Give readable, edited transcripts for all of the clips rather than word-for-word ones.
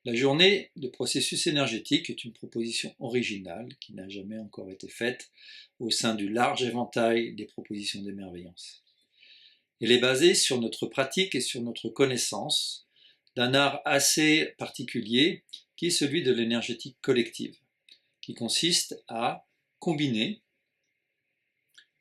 La journée de processus énergétique est une proposition originale qui n'a jamais encore été faite au sein du large éventail des propositions d'émerveillance. Elle est basée sur notre pratique et sur notre connaissance d'un art assez particulier qui est celui de l'énergétique collective, qui consiste à combiner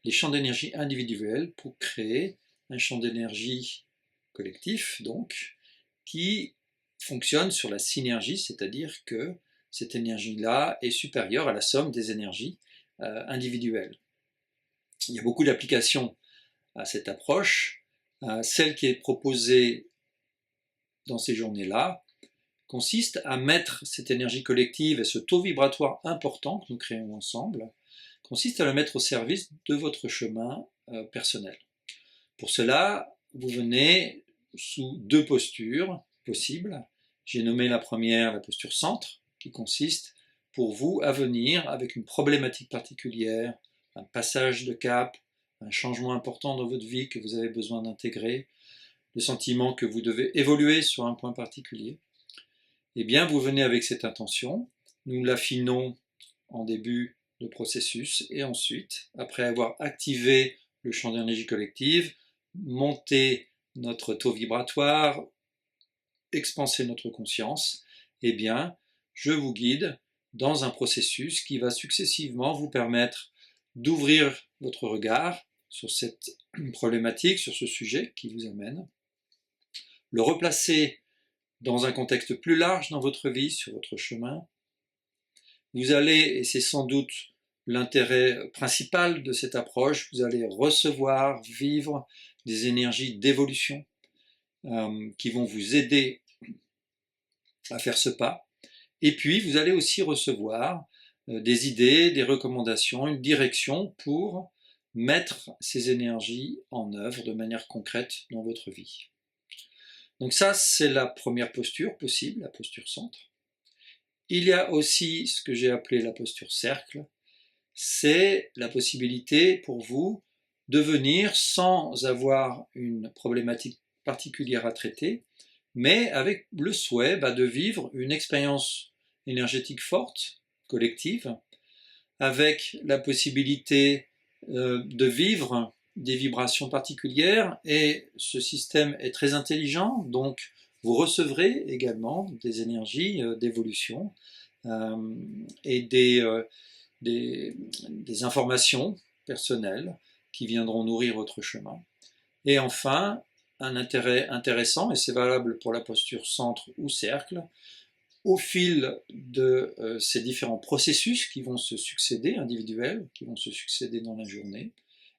les champs d'énergie individuels pour créer un champ d'énergie collectif, donc, qui fonctionne sur la synergie, c'est-à-dire que cette énergie-là est supérieure à la somme des énergies individuelles. Il y a beaucoup d'applications à cette approche. Celle qui est proposée dans ces journées-là consiste à mettre cette énergie collective et ce taux vibratoire important que nous créons ensemble, consiste à le mettre au service de votre chemin personnel. Pour cela, vous venez sous deux postures possibles. J'ai nommé la première la posture centre, qui consiste pour vous à venir avec une problématique particulière, un passage de cap, un changement important dans votre vie que vous avez besoin d'intégrer, le sentiment que vous devez évoluer sur un point particulier. Eh bien, vous venez avec cette intention, nous l'affinons en début de processus et ensuite, après avoir activé le champ d'énergie collective, monté notre taux vibratoire, expansé notre conscience, eh bien, je vous guide dans un processus qui va successivement vous permettre d'ouvrir votre regard sur cette problématique, sur ce sujet qui vous amène, le replacer dans un contexte plus large dans votre vie, sur votre chemin. Vous allez, et c'est sans doute l'intérêt principal de cette approche, vous allez recevoir, vivre des énergies d'évolution qui vont vous aider à faire ce pas. Et puis, vous allez aussi recevoir des idées, des recommandations, une direction pour mettre ces énergies en œuvre de manière concrète dans votre vie. Donc ça, c'est la première posture possible, la posture centre. Il y a aussi ce que j'ai appelé la posture cercle. C'est la possibilité pour vous de venir sans avoir une problématique particulière à traiter, mais avec le souhait de vivre une expérience énergétique forte, collective, avec la possibilité de vivre des vibrations particulières, et ce système est très intelligent, donc vous recevrez également des énergies d'évolution et des informations personnelles qui viendront nourrir votre chemin. Et enfin, un intérêt intéressant, et c'est valable pour la posture centre ou cercle, au fil de ces différents processus qui vont se succéder, individuels, qui vont se succéder dans la journée,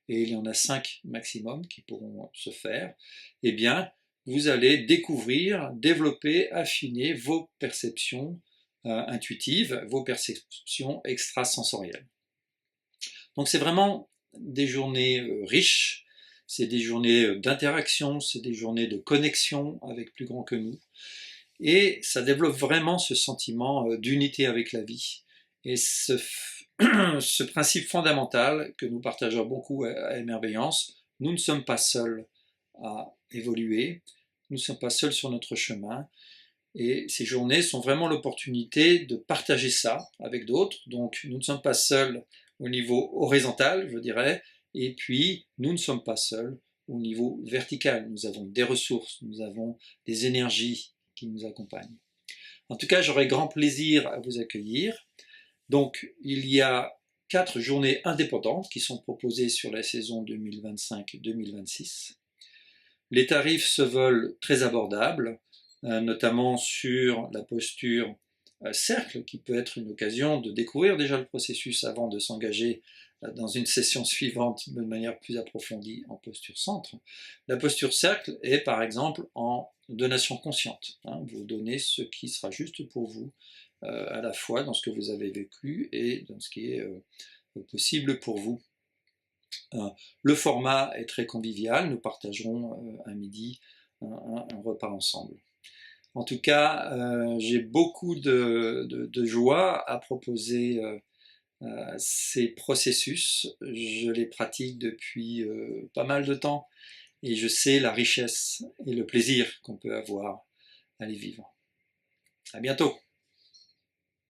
et il y en a 5 maximum qui pourront se faire, eh bien, vous allez découvrir, développer, affiner vos perceptions intuitives, vos perceptions extrasensorielles. Donc c'est vraiment des journées riches, c'est des journées d'interaction, c'est des journées de connexion avec plus grand que nous, et ça développe vraiment ce sentiment d'unité avec la vie. Et ce principe fondamental que nous partageons beaucoup à Émerveillance, nous ne sommes pas seuls à évoluer, nous ne sommes pas seuls sur notre chemin, et ces journées sont vraiment l'opportunité de partager ça avec d'autres. Donc nous ne sommes pas seuls au niveau horizontal, je dirais, et puis nous ne sommes pas seuls au niveau vertical. Nous avons des ressources, nous avons des énergies qui nous accompagnent. En tout cas, j'aurai grand plaisir à vous accueillir. Donc, il y a 4 journées indépendantes qui sont proposées sur la saison 2025-2026. Les tarifs se veulent très abordables, notamment sur la posture cercle, qui peut être une occasion de découvrir déjà le processus avant de s'engager dans une session suivante de manière plus approfondie en posture centre. La posture cercle est par exemple en donation consciente. Vous donnez ce qui sera juste pour vous, à la fois dans ce que vous avez vécu et dans ce qui est possible pour vous. Le format est très convivial, nous partagerons à midi un repas ensemble. En tout cas, j'ai beaucoup de joie à proposer ces processus. Je les pratique depuis pas mal de temps et je sais la richesse et le plaisir qu'on peut avoir à les vivre. À bientôt.